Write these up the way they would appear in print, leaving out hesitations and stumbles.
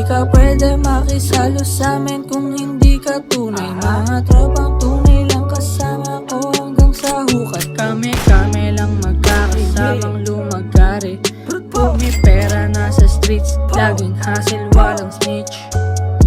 ka pwede makisalo sa'min kung hindi ka tunay. Mga tropang tunay lang kasama ko hanggang sa hukat. Kami lang magkakasamang lumagari. Pumipera na sa streets, laging hassle, walang snitch.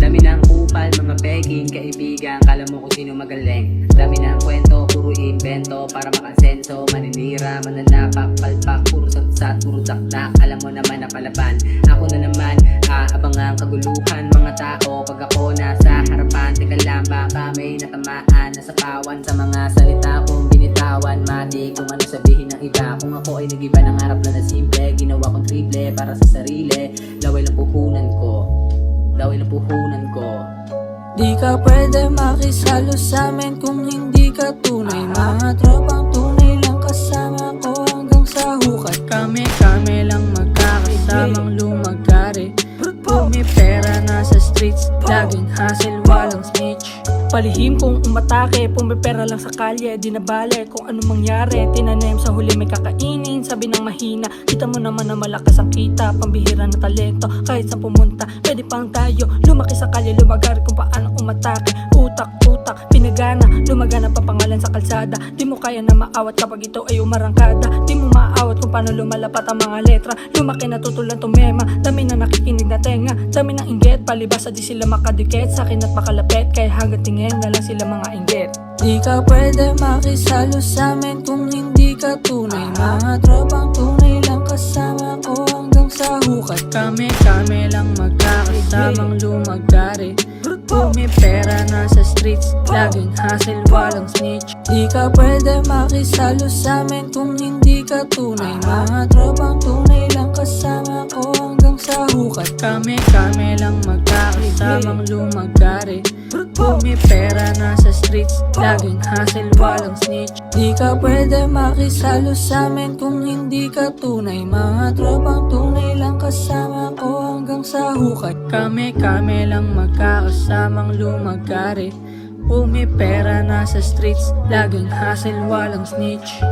Dami ng kupal, mga begging, kaibigan, kala mo kung sino magaling. Dami ng kwento, puro invento, para makansenso. Maninira, mananapak, palpak, puro satsat, puro dakdak. Alam mo naman na palaban, ako na naman aabang ang kaguluhan. Mga tao, pag ako nasa harapan, teka lang baka may natamaan. Nasa pawan sa mga salita kong binitawan. Mati kung ano sabihin ng iba. Kung ako ay nag-iba ng harap na simple, ginawa kong triple para sa sarili. Laway lang puhunan ko, laway lang puhunan ko. Di ka pwede makisalo sa'min kung hindi ka tunay. Mga tropang tunay lang kasama ko hanggang sa hukat. Kami lang magkakasamang lumagari. Pumipera na sa streets, laging hassle, walang snitch. Palihim kung umatake, pumipera lang sa kalye. Di na bale kung ano mangyari, tinanim sa huli may kakainin. Sabi ng mahina, kita mo naman na malakas ang kita. Pambihira na talento, kahit saan pumunta pwede pang tayo. Lumaki sa kalye, lumagari kung paano umatake. Utak, pinagana, lumagana pa pangalan sa kalsada. Di mo kaya na maawat kapag ito ay umarangkada. Di mo maawat kung paano lumalapat ang mga letra. Lumaki na tutulan tumema, dami na nakikinig na tenga. Dami ng inggit, palibasa di sila makadikit sa akin at makalapit, kaya hanggang tingin na lang sila mga inggit. Di ka pwede makisalo sa'min kung hindi ka tunay. Mga tropang tunay lang kasama ko hanggang sa hukat. Kami lang magkakasamang lumagari. Pumipera na sa streets, laging hassle, walang snitch. Di ka pwede makisalo sa'min kung hindi ka tunay. Mga tropang tunay lang kasama ko hanggang sa hukat. Kami lang magkakasamang lumagari. Pumipera na sa streets, laging hassle, walang snitch. Di ka pwede makisalo sa'min kung hindi ka tunay. Mga tropang tunay lang kasama ko hanggang sa hukat. Kami lang magkakasamang lumagari. Pumipera na sa streets, laging hassle, walang snitch.